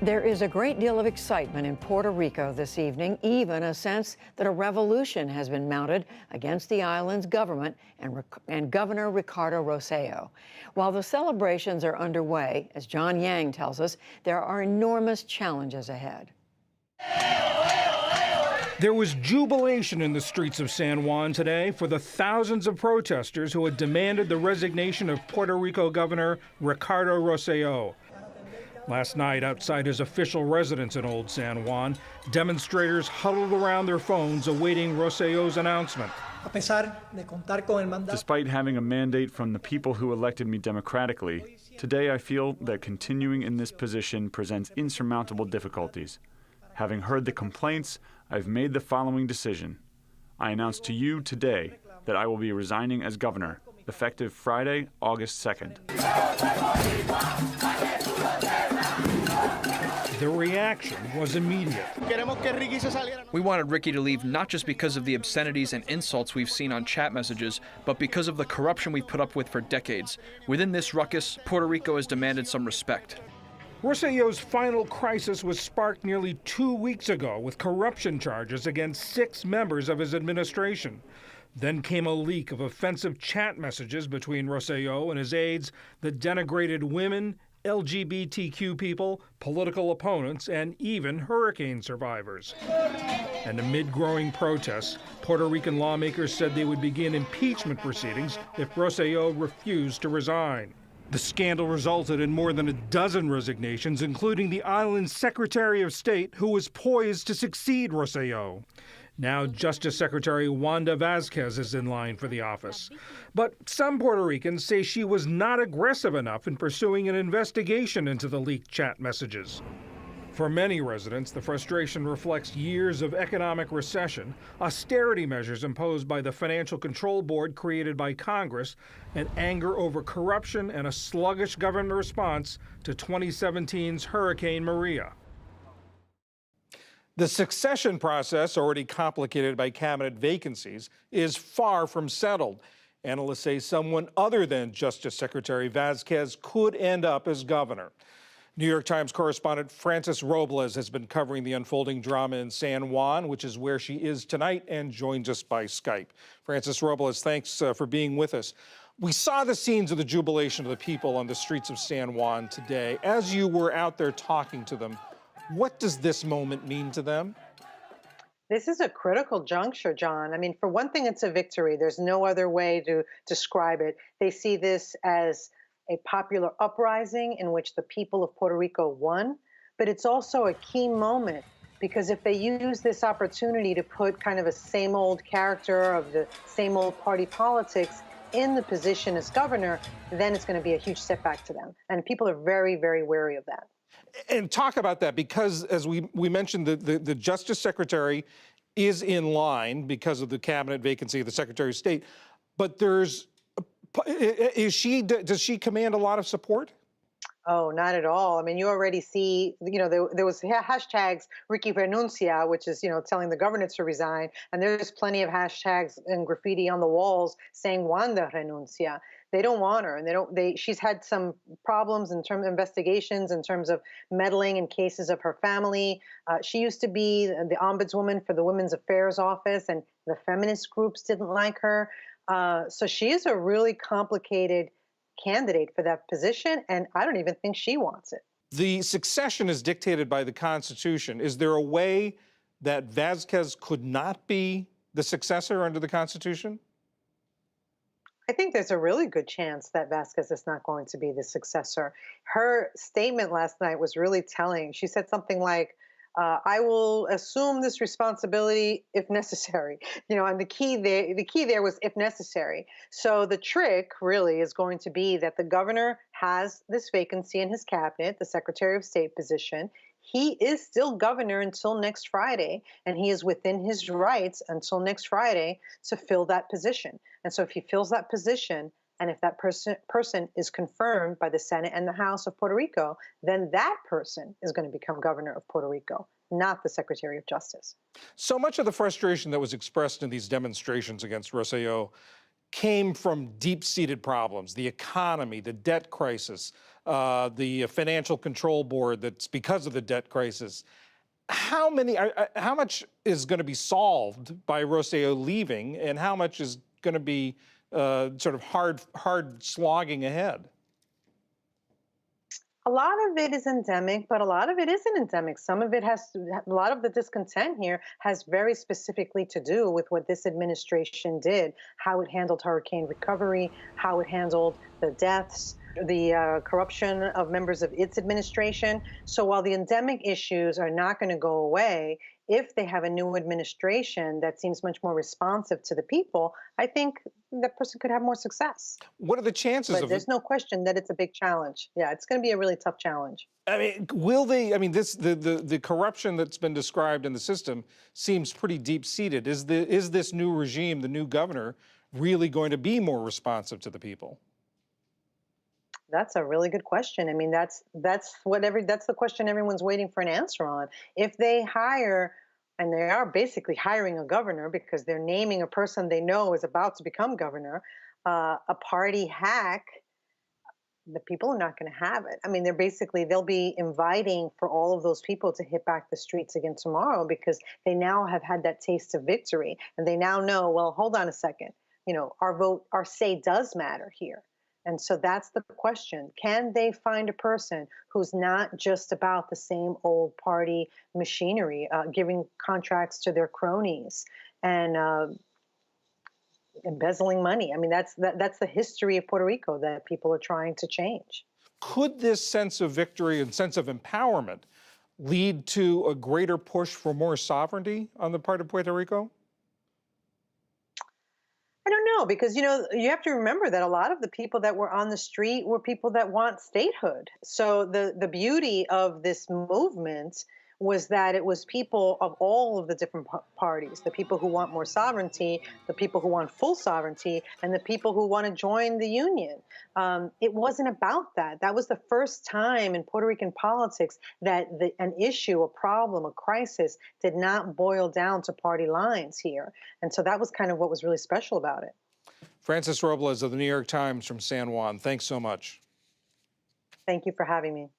There is a great deal of excitement in Puerto Rico this evening, even a sense that a revolution has been mounted against the island's government and Governor Ricardo Rosselló. While the celebrations are underway, as John Yang tells us, there are enormous challenges ahead. There was jubilation in the streets of San Juan today for the thousands of protesters who had demanded the resignation of Puerto Rico Governor Ricardo Rosselló. Last night, outside his official residence in Old San Juan, demonstrators huddled around their phones awaiting Rosselló's announcement. Despite having a mandate from the people who elected me democratically, today I feel that continuing in this position presents insurmountable difficulties. Having heard the complaints, I've made the following decision. I announce to you today that I will be resigning as governor, effective Friday, August 2nd. The reaction was immediate. We wanted Ricky to leave not just because of the obscenities and insults we've seen on chat messages, but because of the corruption we've put up with for decades. Within this ruckus, Puerto Rico has demanded some respect. Rosselló's final crisis was sparked nearly 2 weeks ago with corruption charges against 6 members of his administration. Then came a leak of offensive chat messages between Rosselló and his aides that denigrated women, LGBTQ people, political opponents, and even hurricane survivors. And amid growing protests, Puerto Rican lawmakers said they would begin impeachment proceedings if Rosselló refused to resign. The scandal resulted in more than a dozen resignations, including the island's Secretary of State, who was poised to succeed Rosselló. Now Justice Secretary Wanda Vazquez is in line for the office. But some Puerto Ricans say she was not aggressive enough in pursuing an investigation into the leaked chat messages. For many residents, the frustration reflects years of economic recession, austerity measures imposed by the Financial Control Board created by Congress, and anger over corruption and a sluggish government response to 2017's Hurricane Maria. The succession process, already complicated by cabinet vacancies, is far from settled. Analysts say someone other than Justice Secretary Vazquez could end up as governor. New York Times correspondent Frances Robles has been covering the unfolding drama in San Juan, which is where she is tonight, and joins us by Skype. Frances Robles, thanks for being with us. We saw the scenes of the jubilation of the people on the streets of San Juan today. As you were out there talking to them, what does this moment mean to them? This is a critical juncture, John. I mean, for one thing, it's a victory. There's no other way to describe it. They see this as a popular uprising in which the people of Puerto Rico won, but it's also a key moment because if they use this opportunity to put kind of a same old character of the same old party politics in the position as governor, then it's going to be a huge setback to them. And people are very, very wary of that. And talk about that, because as we mentioned, the Justice Secretary is in line because of the cabinet vacancy of the Secretary of State. But does she command a lot of support? Oh, not at all. I mean, you already see, there was hashtags Ricky renuncia, which is, telling the governor to resign. And there's plenty of hashtags and graffiti on the walls saying Wanda renuncia. They don't want her, and she's had some problems in terms of investigations, in terms of meddling in cases of her family. She used to be the ombudswoman for the Women's Affairs Office, and the feminist groups didn't like her. So she is a really complicated candidate for that position, and I don't even think she wants it. The succession is dictated by the Constitution. Is there a way that Vazquez could not be the successor under the Constitution? I think there's a really good chance that Vazquez is not going to be the successor. Her statement last night was really telling. She said something like, I will assume this responsibility if necessary. And the key there was if necessary. So the trick really is going to be that the governor has this vacancy in his cabinet, the Secretary of State position. He is still governor until next Friday, and he is within his rights until next Friday to fill that position. And so if he fills that position, and if that person is confirmed by the Senate and the House of Puerto Rico, then that person is going to become governor of Puerto Rico, not the Secretary of Justice. So much of the frustration that was expressed in these demonstrations against Rosselló came from deep-seated problems, the economy, the debt crisis, the Financial Control Board that's because of the debt crisis. How much is going to be solved by Rosselló leaving, and how much is going to be sort of hard slogging ahead? A lot of it is endemic, but a lot of it isn't endemic. Some of it a lot of the discontent here has very specifically to do with what this administration did, how it handled hurricane recovery, how it handled the deaths, the corruption of members of its administration. So while the endemic issues are not going to go away, if they have a new administration that seems much more responsive to the people, I think that person could have more success. What are the chances But of there's no question that it's a big challenge. Yeah, it's going to be a really tough challenge. I mean, will they? I mean, the corruption that's been described in the system seems pretty deep-seated. Is this new regime, the new governor, really going to be more responsive to the people? That's a really good question. I mean, that's the question everyone's waiting for an answer on. If they hire, and they are basically hiring a governor because they're naming a person they know is about to become governor, a party hack, the people are not going to have it. I mean, they'll be inviting for all of those people to hit back the streets again tomorrow because they now have had that taste of victory, and they now know, well, hold on a second, our vote, our say does matter here. And so that's the question. Can they find a person who's not just about the same old party machinery, giving contracts to their cronies and embezzling money? I mean, that's the history of Puerto Rico that people are trying to change. Could this sense of victory and sense of empowerment lead to a greater push for more sovereignty on the part of Puerto Rico? I don't know, because you have to remember that a lot of the people that were on the street were people that want statehood. So the beauty of this movement was that it was people of all of the different parties, the people who want more sovereignty, the people who want full sovereignty, and the people who want to join the union. It wasn't about that. That was the first time in Puerto Rican politics that an issue, a problem, a crisis did not boil down to party lines here. And so that was kind of what was really special about it. Frances Robles of the New York Times from San Juan, thanks so much. Thank you for having me.